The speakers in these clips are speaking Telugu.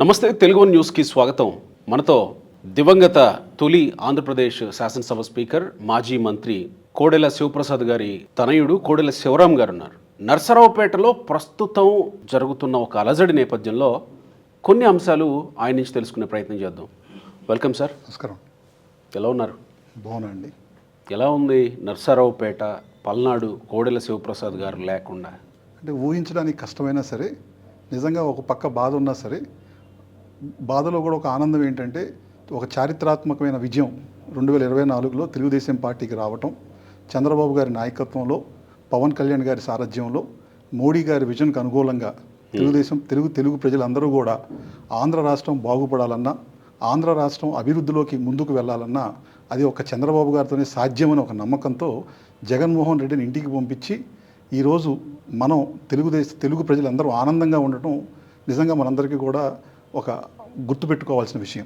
నమస్తే తెలుగు న్యూస్కి స్వాగతం. మనతో దివంగత తొలి ఆంధ్రప్రదేశ్ శాసనసభ స్పీకర్ మాజీ మంత్రి కోడెల శివప్రసాద్ గారి తనయుడు కోడెల శివరాం గారు ఉన్నారు. నర్సరావుపేటలో ప్రస్తుతం జరుగుతున్న ఒక అలజడి నేపథ్యంలో కొన్ని అంశాలు ఆయన నుంచి తెలుసుకునే ప్రయత్నం చేద్దాం. Welcome sir. నమస్కారం. ఎలా ఉన్నారు? బాగున్నాండి. ఎలా ఉంది నర్సరావుపేట పల్నాడు కోడెల శివప్రసాద్ గారు లేకుండా? అంటే ఊహించడానికి కష్టమైనా సరే, నిజంగా ఒక పక్క బాధ ఉన్నా సరే, బాధలో కూడా ఒక ఆనందం ఏంటంటే ఒక చారిత్రాత్మకమైన విజయం 2024లో తెలుగుదేశం పార్టీకి రావటం, చంద్రబాబు గారి నాయకత్వంలో, పవన్ కళ్యాణ్ గారి సారథ్యంలో, మోడీ గారి విజన్కు అనుకూలంగా తెలుగు ప్రజలందరూ కూడా ఆంధ్ర రాష్ట్రం బాగుపడాలన్నా, ఆంధ్ర రాష్ట్రం అభివృద్ధిలోకి ముందుకు వెళ్ళాలన్నా అది ఒక చంద్రబాబు గారితోనే సాధ్యమని ఒక నమ్మకంతో జగన్మోహన్ రెడ్డిని ఇంటికి పంపించి ఈరోజు మనం తెలుగు ప్రజలందరూ ఆనందంగా ఉండటం నిజంగా మనందరికీ కూడా ఒక గుర్తుపెట్టుకోవాల్సిన విషయం.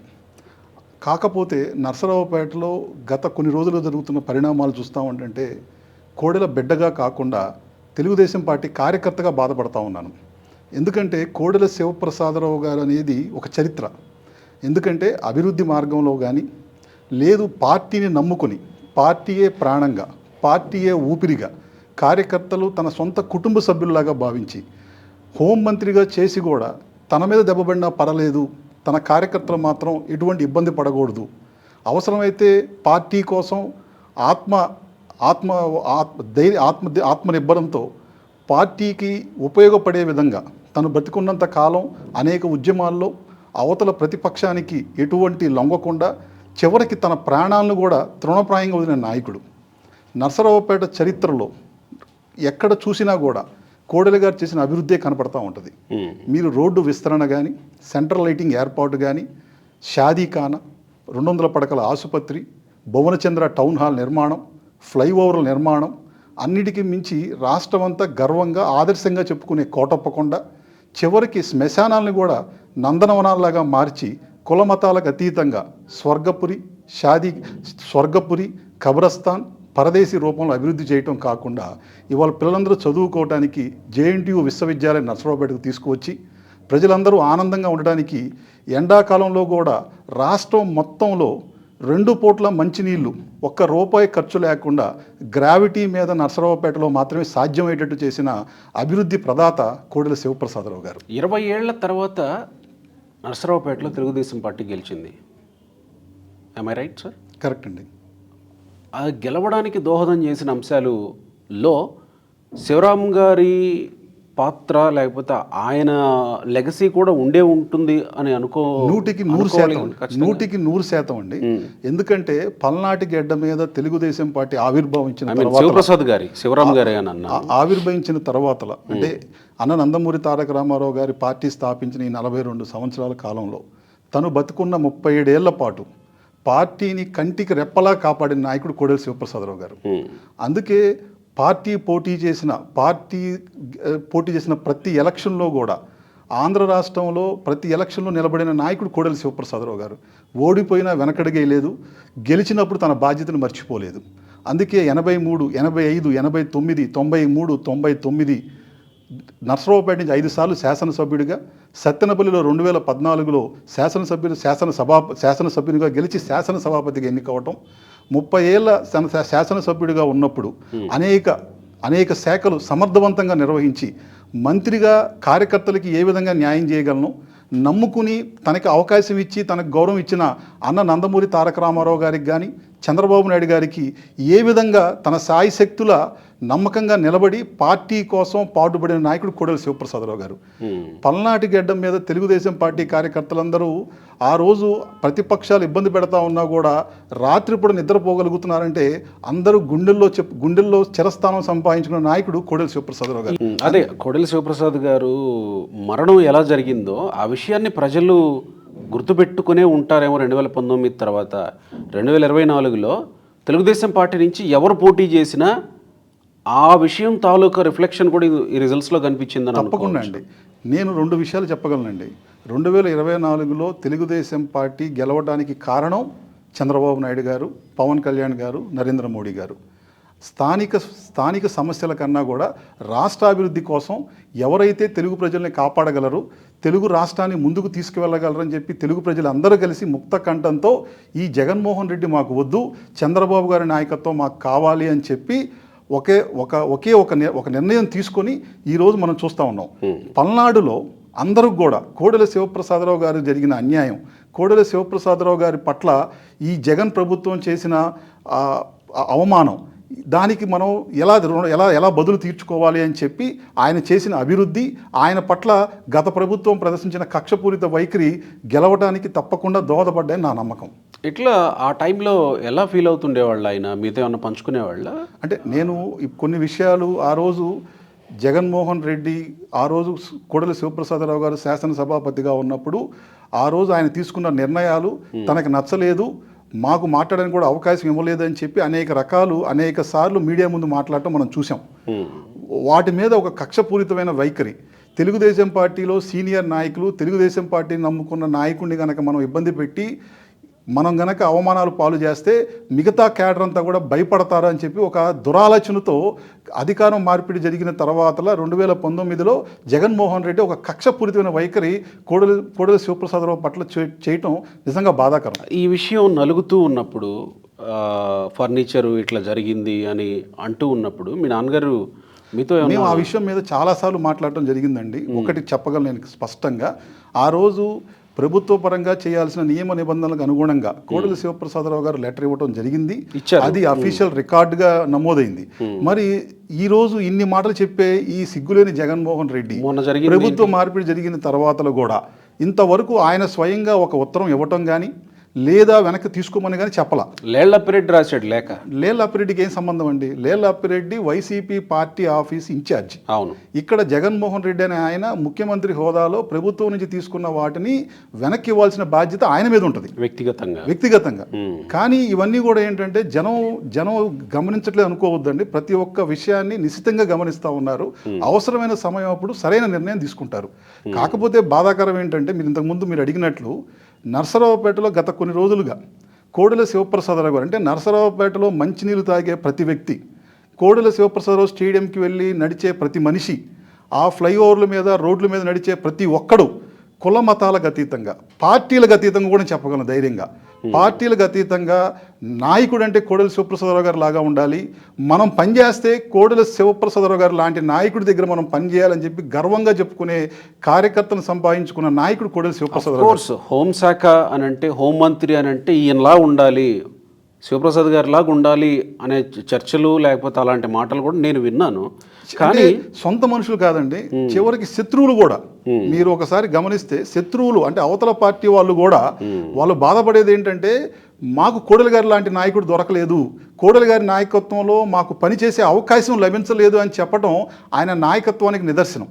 కాకపోతే నర్సరావుపేటలో గత కొన్ని రోజులు జరుగుతున్న పరిణామాలు చూస్తూ ఉంటే కోడెల బిడ్డగా కాకుండా తెలుగుదేశం పార్టీ కార్యకర్తగా బాధపడతా ఉన్నాను. ఎందుకంటే కోడెల శివప్రసాదరావు గారు అనేది ఒక చరిత్ర. ఎందుకంటే అభివృద్ధి మార్గంలో కానీ లేదు, పార్టీని నమ్ముకొని పార్టీయే ప్రాణంగా, పార్టీయే ఊపిరిగా, కార్యకర్తలు తన సొంత కుటుంబ సభ్యుల్లాగా భావించి హోంమంత్రిగా చేసి కూడా తన మీద దెబ్బపడినా పర్వాలేదు, తన కార్యకర్తలు మాత్రం ఎటువంటి ఇబ్బంది పడకూడదు, అవసరమైతే పార్టీ కోసం ఆత్మనిర్భరంతో పార్టీకి ఉపయోగపడే విధంగా తను బతికున్నంత కాలం అనేక ఉద్యమాల్లో అవతల ప్రతిపక్షానికి ఎటువంటి లొంగకుండా చివరికి తన ప్రాణాలను కూడా తృణప్రాయంగా వదిలిన నాయకుడు. నర్సరావుపేట చరిత్రలో ఎక్కడ చూసినా కూడా కోడెల గారు చేసిన అభివృద్ధే కనపడతా ఉంటుంది. మీరు రోడ్డు విస్తరణ కానీ, సెంట్రల్ లైటింగ్ ఏర్పాటు కానీ, షాదీఖానా, 200 పడకల ఆసుపత్రి, భువనచంద్ర టౌన్ హాల్ నిర్మాణం, ఫ్లైఓవర్ల నిర్మాణం, అన్నిటికీ మించి రాష్ట్రమంతా గర్వంగా ఆదర్శంగా చెప్పుకునే కోటప్పకొండ, చివరికి శ్మశానాలను కూడా నందనవనాల్లాగా మార్చి కుల మతాలకు అతీతంగా స్వర్గపురి, కబ్రస్థాన్, పరదేశీ రూపంలో అభివృద్ధి చేయటం కాకుండా ఇవాళ పిల్లలందరూ చదువుకోవడానికి జేఎన్టీయూ విశ్వవిద్యాలయం నర్సరావుపేటకు తీసుకువచ్చి ప్రజలందరూ ఆనందంగా ఉండడానికి ఎండాకాలంలో కూడా రాష్ట్రం మొత్తంలో 2 పూట్ల మంచినీళ్ళు ₹1 ఖర్చు లేకుండా గ్రావిటీ మీద నర్సరావుపేటలో మాత్రమే సాధ్యమయ్యేటట్టు చేసిన అభివృద్ధి ప్రదాత కోడెల శివప్రసాదరావు గారు. 20 ఏళ్ల తర్వాత నర్సరావుపేటలో తెలుగుదేశం పార్టీ గెలిచింది. am I right sir? Correct అండి. ఆ గెలవడానికి దోహదం చేసిన అంశాలులో శివరాం గారి పాత్ర లేకపోతే ఆయన లెగసీ కూడా ఉంటుంది అని 100% అండి. ఎందుకంటే పల్నాటి గడ్డ మీద తెలుగుదేశం పార్టీ ఆవిర్భవించిన ఆవిర్భవించిన తర్వాత అంటే అన్న నందమూరి తారక రామారావు గారి పార్టీ స్థాపించిన ఈ 42 సంవత్సరాల కాలంలో తను బతుకున్న 37 ఏళ్ల పాటు పార్టీని కంటికి రెప్పలా కాపాడిన నాయకుడు కోడెల శివప్రసాదరావు గారు. అందుకే పార్టీ పోటీ చేసిన ప్రతి ఎలక్షన్లో కూడా ఆంధ్ర రాష్ట్రంలో ప్రతి ఎలక్షన్లో నిలబడిన నాయకుడు కోడెల శివప్రసాదరావు గారు. ఓడిపోయినా వెనకడిగే లేదు, గెలిచినప్పుడు తన బాధ్యతను మర్చిపోలేదు. అందుకే 83, 85, 89, 93, 99 నర్సరావుపేట నుంచి 5 సార్లు శాసనసభ్యుడిగా, సత్తెనపల్లిలో 2014లో శాసనసభ్యునిగా గెలిచి శాసనసభాపతిగా ఎన్నికవటం, 30 ఏళ్ల శాసనసభ్యుడిగా ఉన్నప్పుడు అనేక శాఖలు సమర్థవంతంగా నిర్వహించి మంత్రిగా కార్యకర్తలకి ఏ విధంగా న్యాయం చేయగలను నమ్ముకుని తనకి అవకాశం ఇచ్చి తనకు గౌరవం ఇచ్చిన అన్న నందమూరి తారక రామారావు గారికి కానీ చంద్రబాబు నాయుడు గారికి ఏ విధంగా తన సాయి శక్తుల నమ్మకంగా నిలబడి పార్టీ కోసం పాటుపడిన నాయకుడు కోడెల శివప్రసాదరావు గారు. పల్నాటి గడ్డం మీద తెలుగుదేశం పార్టీ కార్యకర్తలందరూ ఆ రోజు ప్రతిపక్షాలు ఇబ్బంది పెడతా ఉన్నా కూడా రాత్రిపూట నిద్రపోగలుగుతున్నారంటే అందరూ గుండెల్లో చిరస్థానం సంపాదించుకున్న నాయకుడు కోడెల శివప్రసాదరావు గారు. అదే కోడెల శివప్రసాద్ గారు మరణం ఎలా జరిగిందో ఆ విషయాన్ని ప్రజలు గుర్తుపెట్టుకునే ఉంటారేమో. 2019 తర్వాత 2024లో తెలుగుదేశం పార్టీ నుంచి ఎవరు పోటీ చేసినా ఆ విషయం తాలూకా రిఫ్లెక్షన్ కూడా ఈ రిజల్ట్స్లో కనిపించిందని. తప్పకుండా అండి. నేను 2 విషయాలు చెప్పగలనండి. 2024లో తెలుగుదేశం పార్టీ గెలవడానికి కారణం చంద్రబాబు నాయుడు గారు, పవన్ కళ్యాణ్ గారు, నరేంద్ర మోడీ గారు. స్థానిక సమస్యల కన్నా కూడా రాష్ట్రాభివృద్ధి కోసం ఎవరైతే తెలుగు ప్రజల్ని కాపాడగలరు, తెలుగు రాష్ట్రాన్ని ముందుకు తీసుకువెళ్ళగలరని చెప్పి తెలుగు ప్రజలందరూ కలిసి ముక్త కంఠంతో ఈ జగన్మోహన్ రెడ్డి మాకు వద్దు, చంద్రబాబు గారి నాయకత్వం మాకు కావాలి అని చెప్పి ఒక నిర్ణయం తీసుకొని ఈరోజు మనం చూస్తూ ఉన్నాం. పల్నాడులో అందరూ కూడా కోడెల శివప్రసాదరావు గారు జరిగిన అన్యాయం, కోడెల శివప్రసాదరావు గారి పట్ల ఈ జగన్ ప్రభుత్వం చేసిన అవమానం, దానికి మనం ఎలా బదులు తీర్చుకోవాలి అని చెప్పి ఆయన చేసిన అభివృద్ధి, ఆయన పట్ల గత ప్రభుత్వం ప్రదర్శించిన కక్షపూరిత వైఖరి గెలవడానికి తప్పకుండా దోహదపడ్డాయని నా నమ్మకం. ఇట్లా ఆ టైంలో ఎలా ఫీల్ అవుతుండేవాళ్ళు, ఆయన మీతో ఏమన్నా పంచుకునేవాళ్ళ? అంటే నేను కొన్ని విషయాలు ఆ రోజు జగన్మోహన్ రెడ్డి, ఆ రోజు కోడెల శివప్రసాదరావు గారు శాసనసభాపతిగా ఉన్నప్పుడు ఆ రోజు ఆయన తీసుకున్న నిర్ణయాలు తనకు నచ్చలేదు, మాకు మాట్లాడడానికి కూడా అవకాశం ఇవ్వలేదని చెప్పి అనేక సార్లు మీడియా ముందు మాట్లాడటం మనం చూసాం. వాటి మీద ఒక కక్షపూరితమైన వైఖరి, తెలుగుదేశం పార్టీలో సీనియర్ నాయకులు, తెలుగుదేశం పార్టీని నమ్ముకున్న నాయకుడిని కనుక మనం ఇబ్బంది పెట్టి మనం గనక అవమానాలు పాలు చేస్తే మిగతా క్యాడర్ అంతా కూడా భయపడతారు అని చెప్పి ఒక దురాలోచనతో అధికారం మార్పిడి జరిగిన తర్వాత 2019లో జగన్మోహన్ రెడ్డి ఒక కక్షపూరితమైన వైఖరి కోడెల శివప్రసాదరావు పట్ల చేయటం నిజంగా బాధాకరం. ఈ విషయం నలుగుతూ ఉన్నప్పుడు, ఫర్నిచరు ఇట్లా జరిగింది అని అంటూ ఉన్నప్పుడు మీ నాన్నగారు మీతో మేము ఆ విషయం మీద చాలాసార్లు మాట్లాడటం జరిగిందండి. ఒకటి చెప్పగలను నేను స్పష్టంగా, ఆ రోజు ప్రభుత్వ పరంగా చేయాల్సిన నియమ నిబంధనలకు అనుగుణంగా కోడెల శివప్రసాదరావు గారు లెటర్ ఇవ్వడం జరిగింది, అది అఫీషియల్ రికార్డుగా నమోదైంది. మరి ఈ రోజు ఇన్ని మాటలు చెప్పే ఈ సిగ్గులేని జగన్మోహన్ రెడ్డి ప్రభుత్వ మార్పిడి జరిగిన తర్వాతలో కూడా ఇంతవరకు ఆయన స్వయంగా ఒక ఉత్తరం ఇవ్వటం కానీ లేదా వెనక్కి తీసుకోమని కానీ చెప్పలా. లేళ్లప్పిరెడ్డి రాశాడు లేక. లేళ్లప్పిరెడ్డికి ఏం సంబంధం అండి? లేళ్లప్పిరెడ్డి వైసీపీ పార్టీ ఆఫీస్ ఇన్ఛార్జ్. అవును. ఇక్కడ జగన్మోహన్ రెడ్డి అనే ఆయన ముఖ్యమంత్రి హోదాలో ప్రభుత్వం నుంచి తీసుకున్న వాటిని వెనక్కి ఇవ్వాల్సిన బాధ్యత ఆయన మీద ఉంటుంది వ్యక్తిగతంగా. కానీ ఇవన్నీ కూడా ఏంటంటే జనం గమనించట్లేదు అనుకోవద్దండి. ప్రతి ఒక్క విషయాన్ని నిశితంగా గమనిస్తూ ఉన్నారు. అవసరమైన సమయం అప్పుడు సరైన నిర్ణయం తీసుకుంటారు. కాకపోతే బాధాకరం ఏంటంటే, మీరు ఇంతకుముందు మీరు అడిగినట్లు నర్సరావుపేటలో గత కొన్ని రోజులుగా కోడెల శివప్రసాదరావు గారు, అంటే నర్సరావుపేటలో మంచినీళ్ళు తాగే ప్రతి వ్యక్తి, కోడెల శివప్రసాదరావు స్టేడియంకి వెళ్ళి నడిచే ప్రతి మనిషి, ఆ ఫ్లైఓవర్ల మీద రోడ్ల మీద నడిచే ప్రతి ఒక్కడు కుల మతాలకు అతీతంగా, పార్టీలకు అతీతంగా కూడా చెప్పగలను ధైర్యంగా, పార్టీలకు అతీతంగా నాయకుడు అంటే కోడెల శివప్రసాదరావు గారు లాగా ఉండాలి, మనం పనిచేస్తే కోడెల శివప్రసాదరావు గారు లాంటి నాయకుడి దగ్గర మనం పనిచేయాలని చెప్పి గర్వంగా చెప్పుకునే కార్యకర్తను సంపాదించుకున్న నాయకుడు కోడెల శివప్రసాదరావు గారు. హోంశాఖ అని అంటే, హోంమంత్రి అని అంటే ఈయనలా ఉండాలి, శివప్రసాద్ గారి లాగా ఉండాలి అనే చర్చలు లేకపోతే అలాంటి మాటలు కూడా నేను విన్నాను. కానీ సొంత మనుషులు కాదండి, చివరికి శత్రువులు కూడా. మీరు ఒకసారి గమనిస్తే శత్రువులు అంటే అవతల పార్టీ వాళ్ళు కూడా వాళ్ళు బాధపడేది ఏంటంటే, మాకు కోడెల గారి లాంటి నాయకుడు దొరకలేదు, కోడెల గారి నాయకత్వంలో మాకు పనిచేసే అవకాశం లభించలేదు అని చెప్పడం ఆయన నాయకత్వానికి నిదర్శనం.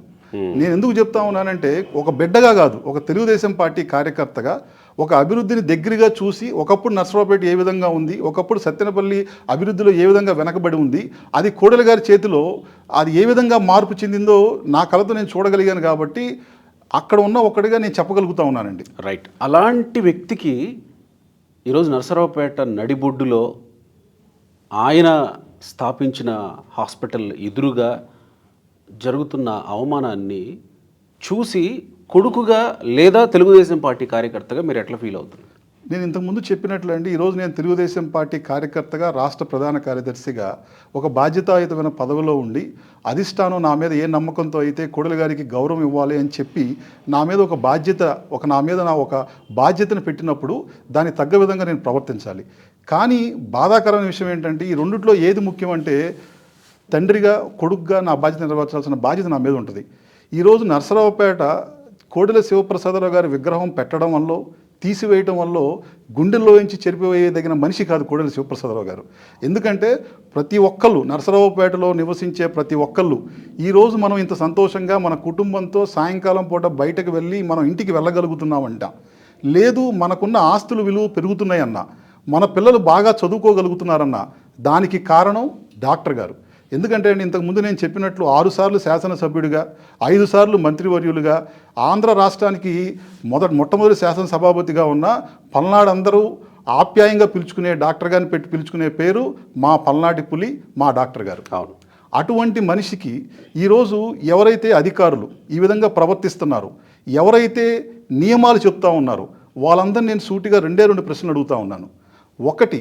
నేను ఎందుకు చెప్తా ఉన్నానంటే, ఒక బిడ్డగా కాదు, ఒక తెలుగుదేశం పార్టీ కార్యకర్తగా ఒక అభివృద్ధిని దగ్గరగా చూసి, ఒకప్పుడు నర్సరావుపేట ఏ విధంగా ఉంది, ఒకప్పుడు సత్తెనపల్లి అభివృద్ధిలో ఏ విధంగా వెనకబడి ఉంది, అది కోడెల గారి చేతిలో అది ఏ విధంగా మార్పు చెందిందో నా కళతో నేను చూడగలిగాను. కాబట్టి అక్కడ ఉన్న ఒక్కడిగా నేను చెప్పగలుగుతా ఉన్నానండి. రైట్. అలాంటి వ్యక్తికి ఈరోజు నర్సరావుపేట నడిబొడ్డులో ఆయన స్థాపించిన హాస్పిటల్ ఎదురుగా జరుగుతున్న అవమానాన్ని చూసి కొడుకుగా లేదా తెలుగుదేశం పార్టీ కార్యకర్తగా మీరు ఎట్లా ఫీల్ అవుతున్నారు? నేను ఇంతకుముందు చెప్పినట్లు అండి, ఈరోజు నేను తెలుగుదేశం పార్టీ కార్యకర్తగా, రాష్ట్ర ప్రధాన కార్యదర్శిగా ఒక బాధ్యతాయుతమైన పదవిలో ఉండి, అధిష్టానం నా మీద ఏ నమ్మకంతో అయితే కోడెల గారికి గౌరవం ఇవ్వాలి అని చెప్పి నా మీద ఒక బాధ్యతను పెట్టినప్పుడు దానికి తగ్గ విధంగా నేను ప్రవర్తించాలి. కానీ బాధాకరమైన విషయం ఏంటంటే, ఈ రెండిట్లో ఏది ముఖ్యమంటే, తండ్రిగా కొడుకుగా నా బాధ్యత నెరవేర్చాల్సిన బాధ్యత నా మీద ఉంటుంది. ఈరోజు నర్సరావుపేట కోడెల శివప్రసాదరావు గారి విగ్రహం పెట్టడం వల్ల, తీసివేయటం వల్ల గుండెల్లో నుంచి చెరిపివేయదగిన మనిషి కాదు కోడెల శివప్రసాదరావు గారు. ఎందుకంటే ప్రతి ఒక్కళ్ళు, నర్సరావుపేటలో నివసించే ప్రతి ఒక్కళ్ళు ఈరోజు మనం ఇంత సంతోషంగా మన కుటుంబంతో సాయంకాలం పూట బయటకు వెళ్ళి మనం ఇంటికి వెళ్ళగలుగుతున్నామంట, లేదు మనకున్న ఆస్తులు విలువ పెరుగుతున్నాయన్న, మన పిల్లలు బాగా చదువుకోగలుగుతున్నారన్న, దానికి కారణం డాక్టర్ గారు. ఎందుకంటే ఇంతకుముందు నేను చెప్పినట్లు 6 సార్లు శాసనసభ్యుడిగా, 5 సార్లు మంత్రివర్యులుగా, ఆంధ్ర రాష్ట్రానికి మొట్టమొదటి శాసనసభాపతిగా ఉన్న పల్నాడు అందరూ ఆప్యాయంగా పిలుచుకునే డాక్టర్ గారిని పెట్టి పిలుచుకునే పేరు మా పల్నాటి పులి, మా డాక్టర్ గారు. అవును. అటువంటి మనిషికి ఈరోజు ఎవరైతే అధికారులు ఈ విధంగా ప్రవర్తిస్తున్నారో, ఎవరైతే నియమాలు చెప్తా ఉన్నారో వాళ్ళందరినీ నేను సూటిగా రెండు ప్రశ్నలు అడుగుతా ఉన్నాను. ఒకటి,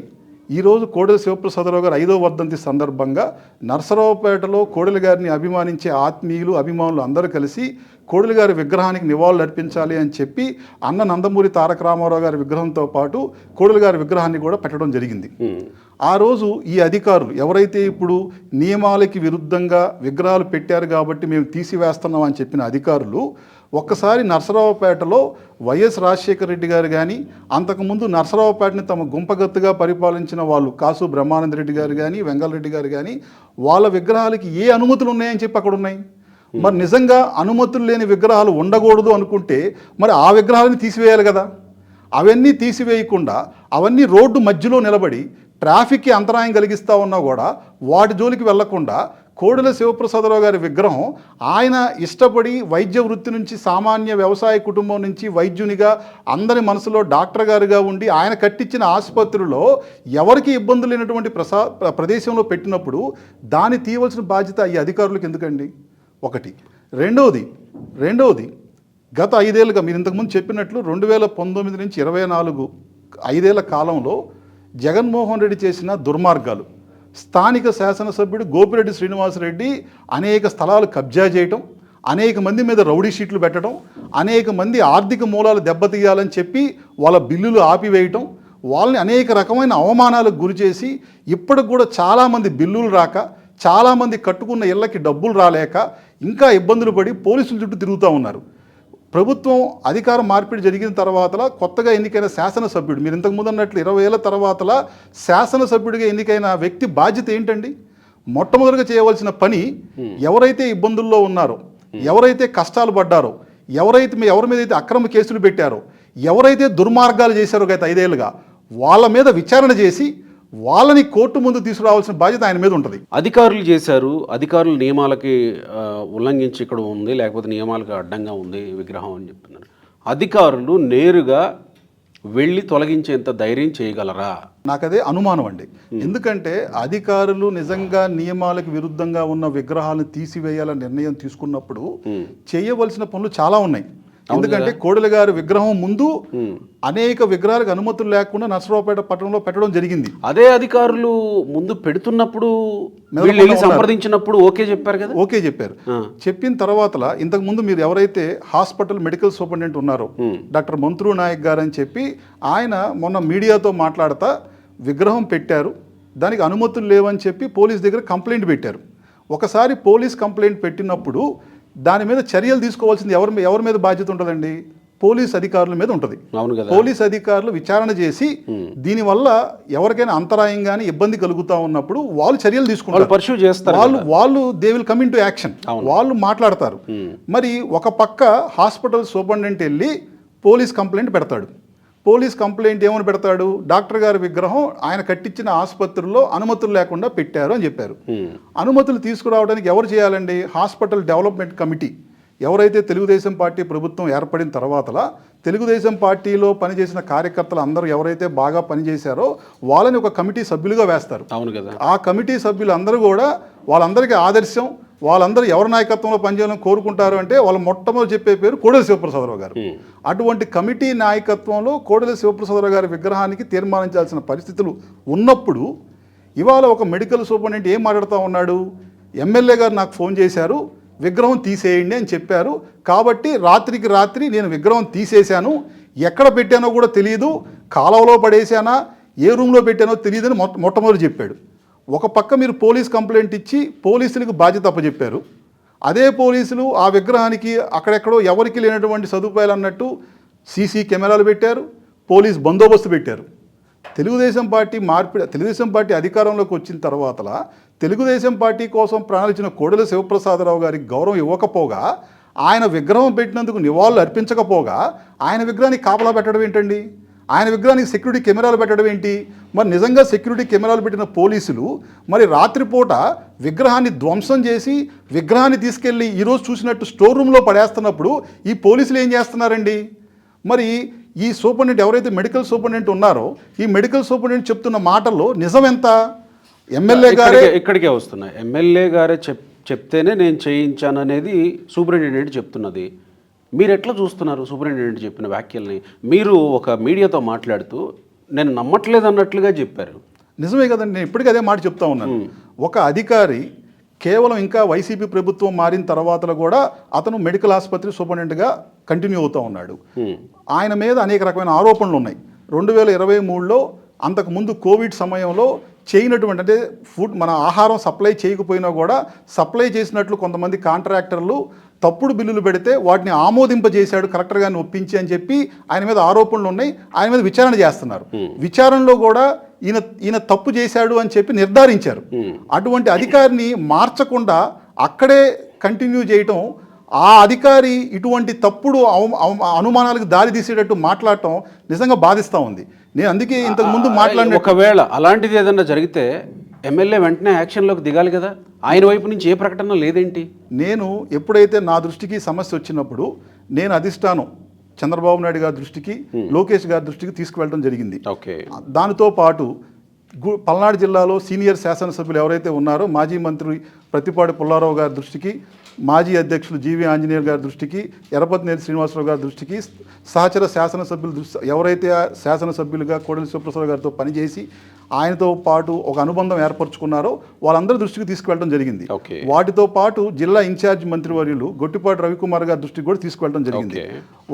ఈరోజు కోడెల శివప్రసాదరావు గారు 5వ వర్ధంతి సందర్భంగా నరసరావుపేటలో కోడెల గారిని అభిమానించే ఆత్మీయులు, అభిమానులు అందరూ కలిసి కోడెల గారి విగ్రహానికి నివాళులు అర్పించాలి అని చెప్పి అన్న నందమూరి తారక రామారావు గారి విగ్రహంతో పాటు కోడెల గారి విగ్రహాన్ని కూడా పెట్టడం జరిగింది. ఆ రోజు ఈ అధికారులు ఎవరైతే ఇప్పుడు నియమాలకి విరుద్ధంగా విగ్రహాలు పెట్టారు కాబట్టి మేము తీసివేస్తున్నాం అని చెప్పిన అధికారులు ఒక్కసారి నరసరావుపేటలో వైఎస్ రాజశేఖర రెడ్డి గారు కానీ, అంతకుముందు నరసరావుపేటని తమ గుంపగత్తుగా పరిపాలించిన వాళ్ళు కాసు బ్రహ్మానంద రెడ్డి గారు కానీ, వెంగళరెడ్డి గారు కానీ, వాళ్ళ విగ్రహాలకి ఏ అనుమతులు ఉన్నాయని చెప్పి అక్కడ ఉన్నాయి. మరి నిజంగా అనుమతులు లేని విగ్రహాలు ఉండకూడదు అనుకుంటే మరి ఆ విగ్రహాలను తీసివేయాలి కదా. అవన్నీ తీసివేయకుండా అవన్నీ రోడ్డు మధ్యలో నిలబడి ట్రాఫిక్కి అంతరాయం కలిగిస్తూ ఉన్నా కూడా వాటి జోలికి వెళ్లకుండా కోడెల శివప్రసాదరావు గారి విగ్రహం ఆయన ఇష్టపడి వైద్య వృత్తి నుంచి, సామాన్య వ్యవసాయ కుటుంబం నుంచి వైద్యునిగా అందరి మనసులో డాక్టర్ గారుగా ఉండి ఆయన కట్టించిన ఆసుపత్రిలో ఎవరికి ఇబ్బందులు లేనటువంటి ప్రదేశంలో పెట్టినప్పుడు దాన్ని తీయవలసిన బాధ్యత ఈ అధికారులకు ఎందుకండి? ఒకటి. రెండవది గత 5 ఏళ్ళుగా మీరు ఇంతకుముందు చెప్పినట్లు 2019 నుంచి 24 5 ఏళ్ల కాలంలో జగన్మోహన్ రెడ్డి చేసిన దుర్మార్గాలు, స్థానిక శాసనసభ్యుడు గోపిరెడ్డి శ్రీనివాసరెడ్డి అనేక స్థలాలు కబ్జా చేయటం, అనేక మంది మీద రౌడీ షీట్లు పెట్టడం, అనేక మంది ఆర్థిక మూలాలు దెబ్బతీయాలని చెప్పి వాళ్ళ బిల్లులు ఆపివేయటం, వాళ్ళని అనేక రకమైన అవమానాలకు గురి చేసి ఇప్పటికి కూడా చాలామంది బిల్లులు రాక, చాలామంది కట్టుకున్న ఇళ్ళకి డబ్బులు రాలేక ఇంకా ఇబ్బందులు పడి పోలీసుల చుట్టూ తిరుగుతూ ఉన్నారు. ప్రభుత్వం అధికార మార్పిడి జరిగిన తర్వాత కొత్తగా ఎన్నికైన శాసనసభ్యుడు, మీరు ఇంతకుముందు అన్నట్లు 20 ఏళ్ల తర్వాత శాసనసభ్యుడిగా ఎన్నికైన వ్యక్తి బాధ్యత ఏంటండి? మొట్టమొదటిగా చేయవలసిన పని, ఎవరైతే ఇబ్బందుల్లో ఉన్నారో, ఎవరైతే కష్టాలు పడ్డారో, ఎవరి మీద అయితే అక్రమ కేసులు పెట్టారో, ఎవరైతే దుర్మార్గాలు చేశారో గత 5 ఏళ్ళుగా వాళ్ళ మీద విచారణ చేసి వాళ్ళని కోర్టు ముందు తీసుకురావాల్సిన బాధ్యత ఆయన మీద ఉంటుంది. అధికారులు చేశారు, అధికారులు నియమాలకి ఉల్లంఘించి ఇక్కడ ఉంది, లేకపోతే నియమాలకు అడ్డంగా ఉంది విగ్రహం అని చెప్తున్నారు. అధికారులు నేరుగా వెళ్ళి తొలగించేంత ధైర్యం చేయగలరా? నాకు అదే అనుమానం అండి. ఎందుకంటే అధికారులు నిజంగా నియమాలకు విరుద్ధంగా ఉన్న విగ్రహాలను తీసివేయాలని నిర్ణయం తీసుకున్నప్పుడు చేయవలసిన పనులు చాలా ఉన్నాయి. ఎందుకంటే కోడెల గారి విగ్రహం ముందు అనేక విగ్రహాలకు అనుమతులు లేకుండా నరసరావుపేట పట్టణంలో పెట్టడం జరిగింది. అదే అధికారులు ముందు పెడుతున్నప్పుడు సంప్రదించినప్పుడు ఓకే చెప్పారు కదా. ఓకే చెప్పారు. చెప్పిన తర్వాత ఇంతకు ముందు మీరు ఎవరైతే హాస్పిటల్ మెడికల్ సూపరింటెండెంట్ ఉన్నారో డాక్టర్ మంత్రు నాయక్ గారు అని చెప్పి ఆయన మొన్న మీడియాతో మాట్లాడతా విగ్రహం పెట్టారు, దానికి అనుమతులు లేవని చెప్పి పోలీస్ దగ్గర కంప్లైంట్ పెట్టారు. ఒకసారి పోలీస్ కంప్లైంట్ పెట్టినప్పుడు దాని మీద చర్యలు తీసుకోవాల్సింది ఎవరి మీద బాధ్యత ఉంటుందండి? పోలీస్ అధికారుల మీద ఉంటుంది. పోలీస్ అధికారులు విచారణ చేసి దీనివల్ల ఎవరికైనా అంతరాయం కానీ ఇబ్బంది కలుగుతా ఉన్నప్పుడు వాళ్ళు చర్యలు తీసుకుంటారు. వాళ్ళు they will come in to action. వాళ్ళు మాట్లాడతారు. మరి ఒక పక్క హాస్పిటల్ సూపరింటెండెంట్ వెళ్ళి పోలీస్ కంప్లైంట్ పెడతాడు. పోలీస్ కంప్లైంట్ ఏమని పెడతాడు? డాక్టర్ గారి విగ్రహం ఆయన కట్టించిన ఆసుపత్రిలో అనుమతులు లేకుండా పెట్టారు అని చెప్పారు. అనుమతులు తీసుకురావడానికి ఎవరు చేయాలండి? Hospital development committee. ఎవరైతే తెలుగుదేశం పార్టీ ప్రభుత్వం ఏర్పడిన తర్వాత తెలుగుదేశం పార్టీలో పనిచేసిన కార్యకర్తలు అందరూ ఎవరైతే బాగా పనిచేశారో వాళ్ళని ఒక కమిటీ సభ్యులుగా వేస్తారు. అవును కదా. ఆ కమిటీ సభ్యులు అందరూ కూడా వాళ్ళందరికీ ఆదర్శం, వాళ్ళందరూ ఎవరి నాయకత్వంలో పనిచేయాలని కోరుకుంటారు అంటే వాళ్ళు మొట్టమొదటి చెప్పే పేరు కోడెల శివప్రసాదరావు గారు. అటువంటి కమిటీ నాయకత్వంలో కోడెల శివప్రసాదరావు గారి విగ్రహానికి తీర్మానించాల్సిన పరిస్థితులు ఉన్నప్పుడు ఇవాళ ఒక మెడికల్ సూపరింటెండెంట్ ఏం మాట్లాడుతూ ఉన్నాడు? ఎమ్మెల్యే గారు నాకు ఫోన్ చేశారు, విగ్రహం తీసేయండి అని చెప్పారు, కాబట్టి రాత్రికి రాత్రి నేను విగ్రహం తీసేశాను, ఎక్కడ పెట్టానో కూడా తెలియదు, కాలువలో పడేశానా, ఏ రూమ్లో పెట్టానో తెలియదని మొట్టమొదటి చెప్పాడు. ఒక పక్క మీరు పోలీస్ కంప్లైంట్ ఇచ్చి పోలీసులకు బాధ్యత అప్పచెప్పారు. అదే పోలీసులు ఆ విగ్రహానికి అక్కడెక్కడో ఎవరికి లేనటువంటి సదుపాయాలు అన్నట్టు సీసీ కెమెరాలు పెట్టారు, పోలీస్ బందోబస్తు పెట్టారు. తెలుగుదేశం పార్టీ అధికారంలోకి వచ్చిన తర్వాత తెలుగుదేశం పార్టీ కోసం ప్రాణాలిచ్చిన కోడెల శివప్రసాదరావు గారికి గౌరవం ఇవ్వకపోగా, ఆయన విగ్రహం పెట్టినందుకు నివాళులు అర్పించకపోగా ఆయన విగ్రహానికి కాపలా పెట్టడం ఏంటండి? ఆయన విగ్రహానికి సెక్యూరిటీ కెమెరాలు పెట్టడం ఏంటి? మరి నిజంగా సెక్యూరిటీ కెమెరాలు పెట్టిన పోలీసులు మరి రాత్రిపూట విగ్రహాన్ని ధ్వంసం చేసి విగ్రహాన్ని తీసుకెళ్ళి ఈరోజు చూసినట్టు స్టోర్ రూమ్లో పడేస్తున్నప్పుడు ఈ పోలీసులు ఏం చేస్తున్నారండి? మరి ఈ సూపరింటెండెంట్ ఎవరైతే మెడికల్ సూపరింటెండెంట్ ఉన్నారో ఈ మెడికల్ సూపరింటెండెంట్ చెప్తున్న మాటల్లో నిజం ఎంత? ఎమ్మెల్యే గారే ఇక్కడికే వస్తున్నాయి. ఎమ్మెల్యే గారే చెప్తేనే నేను చేయించాను అనేది సూపరింటెండెంట్ చెప్తున్నది. మీరు ఎట్లా చూస్తున్నారు సూపరింటెండెంట్ చెప్పిన వ్యాఖ్యల్ని? మీరు ఒక మీడియాతో మాట్లాడుతూ నేను నమ్మట్లేదు అన్నట్లుగా చెప్పారు. నిజమే కదండి, నేను ఇప్పటికీ అదే మాట చెప్తా ఉన్నాను. ఒక అధికారి కేవలం ఇంకా వైసీపీ ప్రభుత్వం మారిన తర్వాతలో కూడా అతను మెడికల్ ఆసుపత్రి సూపరింటెండెంట్గా కంటిన్యూ అవుతూ ఉన్నాడు. ఆయన మీద అనేక రకమైన ఆరోపణలు ఉన్నాయి. 2023లో అంతకుముందు కోవిడ్ సమయంలో చేయనటువంటి, అంటే ఫుడ్ మన ఆహారం సప్లై చేయకపోయినా కూడా సప్లై చేసినట్లు కొంతమంది కాంట్రాక్టర్లు తప్పుడు బిల్లులు పెడితే వాటిని ఆమోదింపజేశాడు కలెక్టర్ గారిని ఒప్పించి అని చెప్పి ఆయన మీద ఆరోపణలు ఉన్నాయి. ఆయన మీద విచారణ చేస్తున్నారు. విచారణలో కూడా ఈయన తప్పు చేశాడు అని చెప్పి నిర్ధారించారు. అటువంటి అధికారిని మార్చకుండా అక్కడే కంటిన్యూ చేయటం, ఆ అధికారి ఇటువంటి తప్పుడు అనుమానాలకు దారి తీసేటట్టు మాట్లాడటం నిజంగా బాధిస్తూ ఉంది. నేను అందుకే ఇంతకు ముందు మాట్లాడిన, ఒకవేళ అలాంటిది ఏదన్నా జరిగితే ఎమ్మెల్యే వెంటనే యాక్షన్లోకి దిగాలి కదా. ఆయన వైపు నుంచి ఏ ప్రకటన లేదేంటి? నేను ఎప్పుడైతే నా దృష్టికి సమస్య వచ్చినప్పుడు నేను అధిష్టానం చంద్రబాబు నాయుడు గారి దృష్టికి, లోకేష్ గారి దృష్టికి తీసుకువెళ్ళడం జరిగింది. దానితో పాటు పల్నాడు జిల్లాలో సీనియర్ శాసనసభ్యులు ఎవరైతే ఉన్నారో మాజీ మంత్రి ప్రతిపాటి పుల్లారావు గారి దృష్టికి, మాజీ అధ్యక్షులు జీవి ఆంజనేయులు గారి దృష్టికి, ఎర్రపతినేని శ్రీనివాసరావు గారి దృష్టికి, సహచర శాసనసభ్యులు ఎవరైతే శాసనసభ్యులుగా కోడెల శివప్రసాద్ గారితో పనిచేసి ఆయనతో పాటు ఒక అనుబంధం ఏర్పరచుకున్నారో వాళ్ళందరి దృష్టికి తీసుకువెళ్ళడం జరిగింది. వాటితో పాటు జిల్లా ఇన్ఛార్జ్ మంత్రివర్యులు గొట్టిపాటి రవికుమార్ గారి దృష్టికి కూడా తీసుకువెళ్ళడం జరిగింది.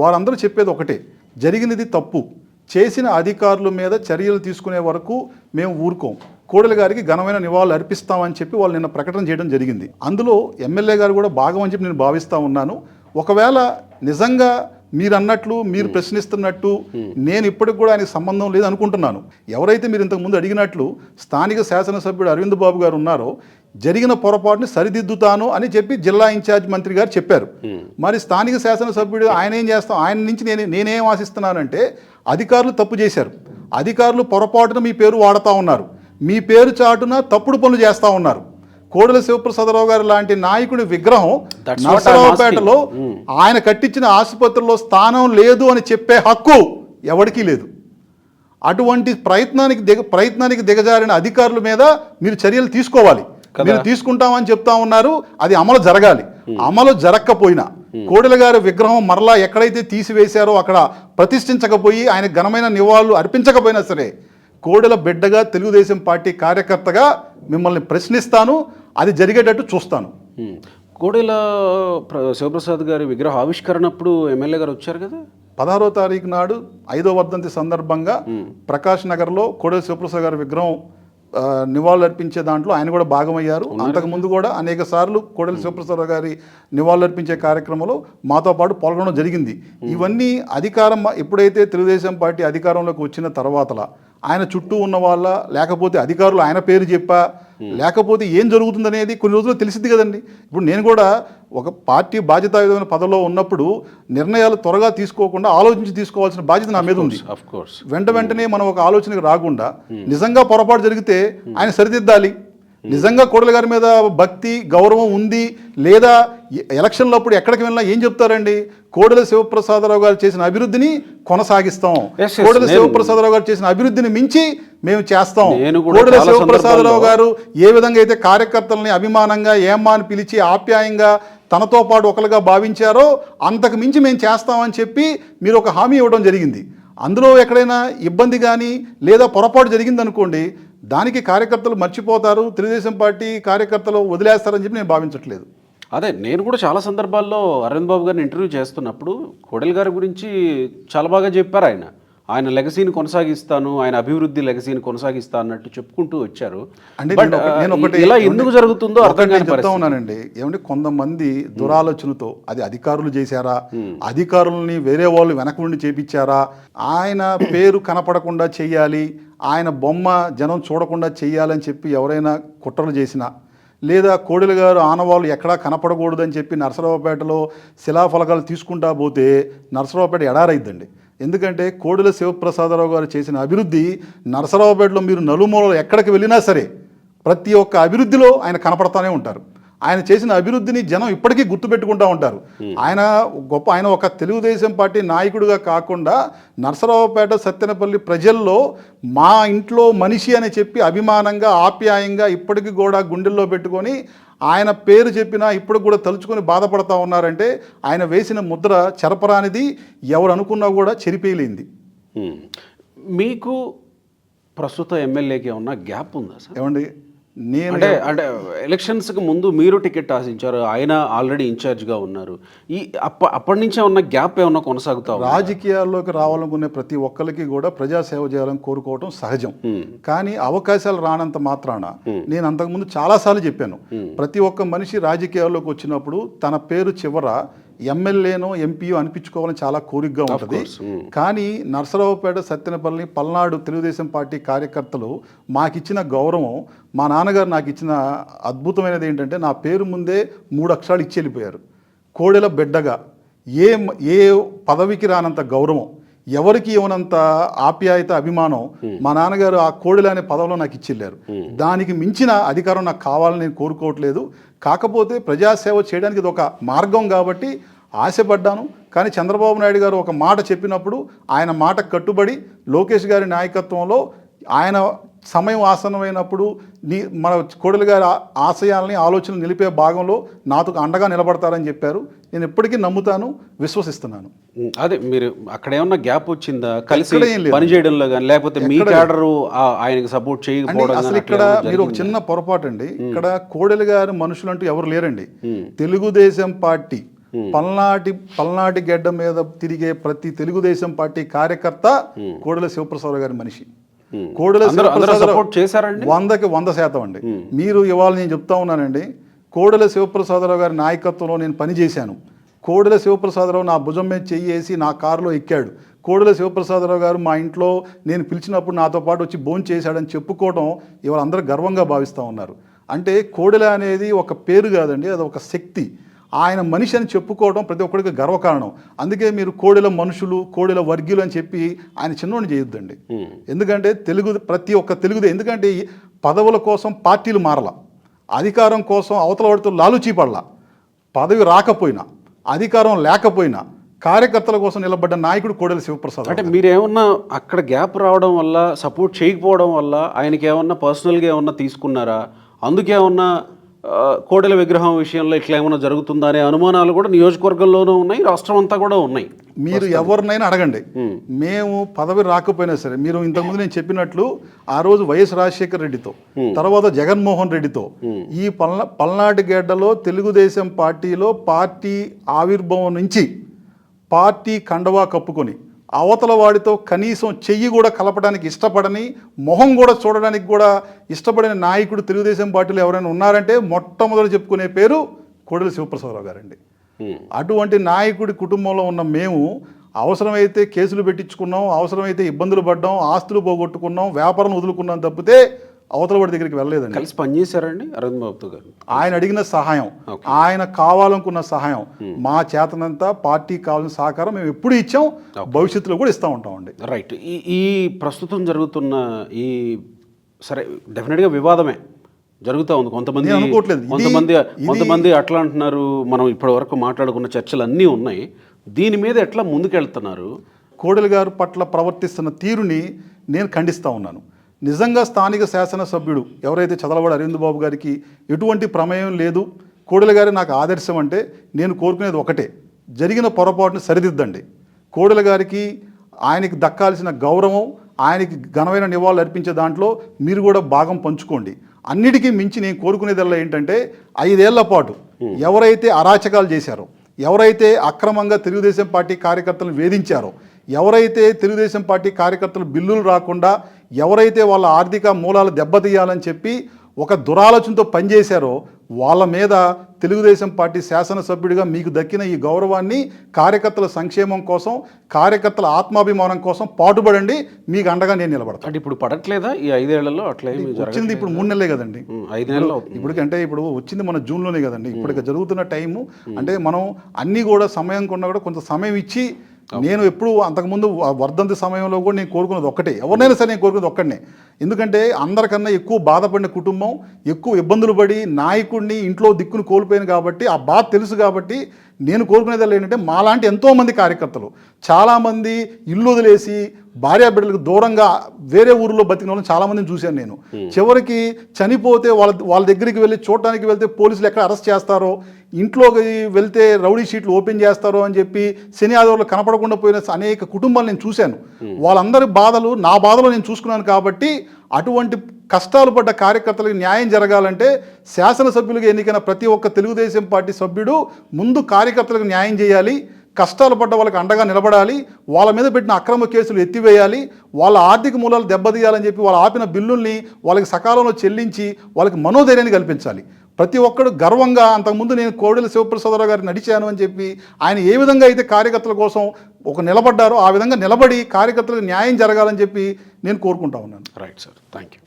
వారందరూ చెప్పేది ఒకటే, జరిగినది తప్పు, చేసిన అధికారుల మీద చర్యలు తీసుకునే వరకు మేము ఊరుకోం, కోడెల గారికి ఘనమైన నివాళులు అర్పిస్తామని చెప్పి వాళ్ళు నిన్న ప్రకటన చేయడం జరిగింది. అందులో ఎమ్మెల్యే గారు కూడా భాగం అని చెప్పి నేను భావిస్తూ ఉన్నాను. ఒకవేళ నిజంగా మీరు అన్నట్లు, మీరు ప్రశ్నిస్తున్నట్టు నేను ఇప్పటికి కూడా ఆయనకు సంబంధం లేదు అనుకుంటున్నాను. ఎవరైతే మీరు ఇంతకుముందు అడిగినట్లు స్థానిక శాసనసభ్యుడు అరవింద్ బాబు గారు ఉన్నారో జరిగిన పొరపాటుని సరిదిద్దుతాను అని చెప్పి జిల్లా ఇన్ఛార్జ్ మంత్రి గారు చెప్పారు. మరి స్థానిక శాసనసభ్యుడు ఆయన ఏం చేస్తాం, ఆయన నుంచి నేనేం ఆశిస్తున్నానంటే, అధికారులు తప్పు చేశారు, అధికారులు పొరపాటున మీ పేరు వాడుతూ ఉన్నారు, మీ పేరు చాటున తప్పుడు పనులు చేస్తూ ఉన్నారు. కోడెల శివప్రసాదరావు గారు లాంటి నాయకుడి విగ్రహం నర్సరావుపేటలో ఆయన కట్టించిన ఆసుపత్రిలో స్థానం లేదు అని చెప్పే హక్కు ఎవరికీ లేదు. అటువంటి ప్రయత్నానికి దిగజారిన అధికారుల మీద మీరు చర్యలు తీసుకోవాలి. మీరు తీసుకుంటామని చెప్తా ఉన్నారు, అది అమలు జరగాలి. అమలు జరగకపోయినా కోడెల గారి విగ్రహం మరలా ఎక్కడైతే తీసివేశారో అక్కడ ప్రతిష్ఠించకపోయి ఆయన ఘనమైన నివాళులు అర్పించకపోయినా సరే, కోడెల బిడ్డగా తెలుగుదేశం పార్టీ కార్యకర్తగా మిమ్మల్ని ప్రశ్నిస్తాను, అది జరిగేటట్టు చూస్తాను. కోడెల శివప్రసాద్ గారి విగ్రహ ఆవిష్కరణప్పుడు ఎమ్మెల్యే గారు వచ్చారు కదా. 16వ తారీఖు నాడు 5వ వర్ధంతి సందర్భంగా ప్రకాష్ నగర్లో కోడెల శివప్రసాద్ గారి విగ్రహం నివాళులు అర్పించే దాంట్లో ఆయన కూడా భాగమయ్యారు. అంతకుముందు కూడా అనేక సార్లు కోడెల శివప్రసాద్ గారి నివాళులు అర్పించే కార్యక్రమంలో మాతో పాటు పాల్గొనడం జరిగింది. ఇవన్నీ అధికారం ఎప్పుడైతే తెలుగుదేశం పార్టీ అధికారంలోకి వచ్చిన తర్వాతలా ఆయన చుట్టూ ఉన్న వాళ్ళ, లేకపోతే అధికారులు ఆయన పేరు చెప్పా, లేకపోతే ఏం జరుగుతుందనేది కొన్ని రోజులు తెలిసింది కదండి. ఇప్పుడు నేను కూడా ఒక పార్టీ బాధ్యతాయుతమైన పదవిలో ఉన్నప్పుడు నిర్ణయాలు త్వరగా తీసుకోకుండా ఆలోచించి తీసుకోవాల్సిన బాధ్యత నా మీద ఉంది. వెంటనే మనం ఒక ఆలోచనకు రాకుండా నిజంగా పొరపాటు జరిగితే ఆయన సరిదిద్దాలి. నిజంగా కోడెల గారి మీద భక్తి గౌరవం ఉంది లేదా, ఎలక్షన్లో అప్పుడు ఎక్కడికి వెళ్ళినా ఏం చెప్తారండి, కోడెల శివప్రసాదరావు గారు చేసిన అభివృద్ధిని కొనసాగిస్తాం, కోడెల శివప్రసాదరావు గారు చేసిన అభివృద్ధిని మించి మేము చేస్తాం. కోడెల శివప్రసాదరావు గారు ఏ విధంగా అయితే కార్యకర్తలని అభిమానంగా ఏమ్మా అని పిలిచి ఆప్యాయంగా తనతో పాటు ఒకరుగా భావించారో అంతకు మించి మేము చేస్తామని చెప్పి మీరు ఒక హామీ ఇవ్వడం జరిగింది. అందులో ఎక్కడైనా ఇబ్బంది కానీ లేదా పొరపాటు జరిగిందనుకోండి, దానికి కార్యకర్తలు మర్చిపోతారు, తెలుగుదేశం పార్టీ కార్యకర్తలు వదిలేస్తారని చెప్పి నేను భావించట్లేదు. అదే నేను కూడా చాలా సందర్భాల్లో అరవింద్ బాబు గారిని ఇంటర్వ్యూ చేస్తున్నప్పుడు కోడెల గారి గురించి చాలా బాగా చెప్పారు. ఆయన లెగసీని కొనసాగిస్తాను, ఆయన అభివృద్ధి లెగసీని కొనసాగిస్తా అన్నట్టు చెప్పుకుంటూ వచ్చారు. ఇలా ఎందుకు జరుగుతుందో అర్థం చెప్తా ఉన్నానండి. ఏమంటే కొంతమంది దురాలోచనతో అది అధికారులు చేశారా, అధికారులని వేరే వాళ్ళు వెనక నుండి చేపించారా, ఆయన పేరు కనపడకుండా చెయ్యాలి, ఆయన బొమ్మ జనం చూడకుండా చెయ్యాలని చెప్పి ఎవరైనా కుట్రలు చేసినా, లేదా కోడెల గారు ఆనవాళ్ళు ఎక్కడా కనపడకూడదని చెప్పి నర్సరావుపేటలో శిలాఫలకాలు తీసుకుంటా పోతే నర్సరావుపేట ఎడారైద్దండి. ఎందుకంటే కోడెల శివప్రసాదరావు గారు చేసిన అభివృద్ధి నర్సరావుపేటలో మీరు నలుమూలలో ఎక్కడికి వెళ్ళినా సరే ప్రతి ఒక్క అభివృద్ధిలో ఆయన కనపడతానే ఉంటారు. ఆయన చేసిన అభివృద్ధిని జనం ఇప్పటికీ గుర్తుపెట్టుకుంటూ ఉంటారు. ఆయన ఒక తెలుగుదేశం పార్టీ నాయకుడిగా కాకుండా నరసరావుపేట సత్తెనపల్లి ప్రజల్లో మా ఇంట్లో మనిషి అని చెప్పి అభిమానంగా ఆప్యాయంగా ఇప్పటికీ కూడా గుండెల్లో పెట్టుకొని ఆయన పేరు చెప్పినా ఇప్పుడు కూడా తలుచుకొని బాధపడతా ఉన్నారంటే ఆయన వేసిన ముద్ర చెరపరానిది, ఎవరు అనుకున్నా కూడా చెరిపేయలేంది. మీకు ప్రస్తుత ఎమ్మెల్యేకి ఏమన్నా గ్యాప్ ఉందా సార్? ఏమండి, నేను అంటే ఎలక్షన్స్కి ముందు మీరు టికెట్ ఆశించారు, ఆయన ఆల్రెడీ ఇన్ఛార్జ్గా ఉన్నారు. అప్పటి నుంచే ఉన్న గ్యాప్ ఏమన్నా కొనసాగుతా ఉందా? రాజకీయాల్లోకి రావాలనుకునే ప్రతి ఒక్కరికి కూడా ప్రజాసేవ చేయాలని కోరుకోవటం సహజం. కానీ అవకాశాలు రానంత మాత్రాన నేను అంతకుముందు చాలాసార్లు చెప్పాను, ప్రతి ఒక్క మనిషి రాజకీయాల్లోకి వచ్చినప్పుడు తన పేరు చివర ఎమ్మెల్యేనో ఎంపీయో అనిపించుకోవాలని చాలా కోరికగా ఉంటుంది. కానీ నరసరావుపేట సత్తెనపల్లి పల్నాడు తెలుగుదేశం పార్టీ కార్యకర్తలు మాకిచ్చిన గౌరవం, మా నాన్నగారు నాకు ఇచ్చిన అద్భుతమైనది ఏంటంటే నా పేరు ముందే 3 అక్షరాలు ఇచ్చి వెళ్ళిపోయారు. కోడెల బిడ్డగా ఏ పదవికి రానంత గౌరవం, ఎవరికి ఇవ్వనంత ఆప్యాయత, అభిమానం మా నాన్నగారు ఆ కోడెల అనే పదవిలో నాకు ఇచ్చిల్లారు. దానికి మించిన అధికారం నాకు కావాలని నేను కోరుకోవట్లేదు. కాకపోతే ప్రజాసేవ చేయడానికి ఇది ఒక మార్గం కాబట్టి ఆశపడ్డాను. కానీ చంద్రబాబు నాయుడు గారు ఒక మాట చెప్పినప్పుడు ఆయన మాట కట్టుబడి లోకేష్ గారి నాయకత్వంలో ఆయన సమయం ఆసన్నమైనప్పుడు మన కోడెల గారి ఆశయాలని ఆలోచనలు నిలిపే భాగంలో నాతో అండగా నిలబడతారని చెప్పారు. నేను ఎప్పటికీ నమ్ముతాను, విశ్వసిస్తున్నాను. అదే మీరు అక్కడ ఏమన్నా గ్యాప్ వచ్చిందా కలిసి పనిచేయడంలో కానీ, లేకపోతే మీ క్యాడరు ఆయనకి సపోర్ట్ చేయకపోవడం? అసలు ఇక్కడ మీరు ఒక చిన్న పొరపాటు అండి. ఇక్కడ కోడెల గారి మనుషులంటూ ఎవరు లేరండి. తెలుగుదేశం పార్టీ పల్నాటి గడ్డ మీద తిరిగే ప్రతి తెలుగుదేశం పార్టీ కార్యకర్త కోడెల శివప్రసాద్ గారి మనిషి. కోడెల సపోర్ట్ చేశారండి 100కి 100% అండి. మీరు ఇవాళ నేను చెప్తా ఉన్నానండి, కోడెల శివప్రసాదరావు గారి నాయకత్వంలో నేను పనిచేశాను. కోడెల శివప్రసాదరావు నా భుజం మీద చెయ్యేసి నా కారులో ఎక్కాడు. కోడెల శివప్రసాదరావు గారు మా ఇంట్లో నేను పిలిచినప్పుడు నాతో పాటు వచ్చి భోజనం చేశాడని చెప్పుకోవడం ఇవాళ అందరూ గర్వంగా భావిస్తూ ఉన్నారు. అంటే కోడెల అనేది ఒక పేరు కాదండి, అది ఒక శక్తి. ఆయన మనిషి అని చెప్పుకోవడం ప్రతి ఒక్కరికి గర్వకారణం. అందుకే మీరు కోడెల మనుషులు, కోడెల వర్గీయులు అని చెప్పి ఆయన చిన్నోడిని చేయొద్దండి. ఎందుకంటే ప్రతి ఒక్క ఎందుకంటే పదవుల కోసం పార్టీలు మారల, అధికారం కోసం అవతల వాడితో లాలుచీ పడలా, పదవి రాకపోయినా అధికారం లేకపోయినా కార్యకర్తల కోసం నిలబడ్డ నాయకుడు కోడెల శివప్రసాద్. అంటే మీరేమన్నా అక్కడ గ్యాప్ రావడం వల్ల, సపోర్ట్ చేయకపోవడం వల్ల ఆయనకి ఏమన్నా పర్సనల్గా ఏమన్నా తీసుకున్నారా? అందుకేమన్నా కోడెల విగ్రహం విషయంలో ఇట్లా ఏమైనా జరుగుతుందా అనే అనుమానాలు కూడా నియోజకవర్గంలోనూ ఉన్నాయి, రాష్ట్రం అంతా కూడా ఉన్నాయి. మీరు ఎవరినైనా అడగండి, మేము పదవి రాకపోయినా సరే, మీరు ఇంతకుముందు నేను చెప్పినట్లు ఆ రోజు వైఎస్ రాజశేఖర రెడ్డితో, తర్వాత జగన్మోహన్ రెడ్డితో ఈ పల్నాటి గడ్డలో తెలుగుదేశం పార్టీలో పార్టీ ఆవిర్భావం నుంచి పార్టీ కండవా కప్పుకొని అవతల వాడితో కనీసం చెయ్యి కూడా కలపడానికి ఇష్టపడని, మొహం కూడా చూడడానికి కూడా ఇష్టపడిన నాయకుడు తెలుగుదేశం పార్టీలో ఎవరైనా ఉన్నారంటే మొట్టమొదటి చెప్పుకునే పేరు కోడెల శివప్రసాదరావు గారండి. అటువంటి నాయకుడి కుటుంబంలో ఉన్న మేము అవసరమైతే కేసులు పెట్టించుకున్నాం, అవసరమైతే ఇబ్బందులు పడ్డాం, ఆస్తులు పోగొట్టుకున్నాం, వ్యాపారం వదులుకున్నాం తప్పితే అవతల వాడి దగ్గరికి వెళ్ళలేదండి. కలిసి పనిచేశారండి అరవింద్ బాబుతో గారు. ఆయన అడిగిన సహాయం, ఆయన కావాలనుకున్న సహాయం, మా చేతనంతా పార్టీకి కావాల్సిన సహకారం మేము ఎప్పుడు ఇచ్చాం, భవిష్యత్తులో కూడా ఇస్తూ ఉంటామండి. రైట్. ఈ ప్రస్తుతం జరుగుతున్న సరే డెఫినెట్గా వివాదమే జరుగుతూ ఉంది. కొంతమంది అట్లా అంటున్నారు, మనం ఇప్పటి వరకు మాట్లాడుకున్న చర్చలు అన్నీ ఉన్నాయి, దీని మీద ఎట్లా ముందుకెళ్తున్నారు? కోడెల గారు పట్ల ప్రవర్తిస్తున్న తీరుని నేను ఖండిస్తూ ఉన్నాను. నిజంగా స్థానిక శాసనసభ్యుడు ఎవరైతే చదలవాడు అరవింద్ బాబు గారికి ఎటువంటి ప్రమేయం లేదు, కోడెల గారి నాకు ఆదర్శం అంటే నేను కోరుకునేది ఒకటే, జరిగిన పొరపాటును సరిదిద్దండి. కోడెల గారికి ఆయనకి దక్కాల్సిన గౌరవం, ఆయనకి ఘనమైన నివాళులు అర్పించే దాంట్లో మీరు కూడా భాగం పంచుకోండి. అన్నిటికీ మించి నేను కోరుకునేదల్లా ఏంటంటే 5 ఏళ్ల పాటు ఎవరైతే అరాచకాలు చేశారో, ఎవరైతే అక్రమంగా తెలుగుదేశం పార్టీ కార్యకర్తలను వేధించారో, ఎవరైతే తెలుగుదేశం పార్టీ కార్యకర్తలు బిల్లులు రాకుండా, ఎవరైతే వాళ్ళ ఆర్థిక మూలాలు దెబ్బతీయాలని చెప్పి ఒక దురాలోచనతో పనిచేశారో వాళ్ళ మీద తెలుగుదేశం పార్టీ శాసనసభ్యుడిగా మీకు దక్కిన ఈ గౌరవాన్ని కార్యకర్తల సంక్షేమం కోసం, కార్యకర్తల ఆత్మాభిమానం కోసం పాటుపడండి, మీకు అండగా నేను నిలబడతాను. అంటే ఇప్పుడు పడట్లేదా ఈ 5 ఏళ్లలో? అట్లా వచ్చింది ఇప్పుడు 3 నెలలే కదండి, 5 నెలలు ఇప్పుడు వచ్చింది మన జూన్లోనే కదండి. ఇప్పుడు జరుగుతున్న టైము అంటే మనం అన్నీ కూడా సమయం కొన్నా కూడా కొంత సమయం ఇచ్చి నేను ఎప్పుడు అంతకుముందు వర్ధంతి సమయంలో కూడా నేను కోరుకున్నది ఒక్కటే, ఎవరినైనా సరే నేను కోరుకున్నది ఒక్కడనే. ఎందుకంటే అందరికన్నా ఎక్కువ బాధపడిన కుటుంబం, ఎక్కువ ఇబ్బందులు పడి నాయకుడిని ఇంట్లో దిక్కును కోల్పోయాను కాబట్టి ఆ బాధ తెలుసు కాబట్టి నేను కోరుకునేది ఏంటంటే మాలాంటి ఎంతోమంది కార్యకర్తలు చాలామంది ఇల్లు వదిలేసి భార్యాబిడ్డలకు దూరంగా వేరే ఊరిలో బతికిన వాళ్ళని చాలామందిని చూశాను నేను. చివరికి చనిపోతే వాళ్ళ దగ్గరికి వెళ్ళి చూడటానికి వెళ్తే పోలీసులు ఎక్కడ అరెస్ట్ చేస్తారో, ఇంట్లోకి వెళ్తే రౌడీ షీట్లు ఓపెన్ చేస్తారో అని చెప్పి శని ఆదివారాలు కనపడకుండా పోయిన అనేక కుటుంబాలు నేను చూశాను. వాళ్ళందరి బాధలు నా బాధలో నేను చూసుకున్నాను కాబట్టి అటువంటి కష్టాలు పడ్డ కార్యకర్తలకు న్యాయం జరగాలంటే శాసనసభ్యులుగా ఎన్నికైన ప్రతి ఒక్క తెలుగుదేశం పార్టీ సభ్యుడు ముందు కార్యకర్తలకు న్యాయం చేయాలి, కష్టాలు పడ్డ వాళ్ళకి అండగా నిలబడాలి, వాళ్ళ మీద పెట్టిన అక్రమ కేసులు ఎత్తివేయాలి, వాళ్ళ ఆర్థిక మూలాలు దెబ్బతీయాలని చెప్పి వాళ్ళు ఆపిన బిల్లుల్ని వాళ్ళకి సకాలంలో చెల్లించి వాళ్ళకి మనోధైర్యాన్ని కల్పించాలి. ప్రతి ఒక్కడు గర్వంగా అంతకుముందు నేను కోడెల శివప్రసాదరావు గారిని నడిచాను అని చెప్పి ఆయన ఏ విధంగా అయితే కార్యకర్తల కోసం ఒక నిలబడ్డారో ఆ విధంగా నిలబడి కార్యకర్తలకు న్యాయం జరగాలని చెప్పి నేను కోరుకుంటా ఉన్నాను. Right sir, thank you.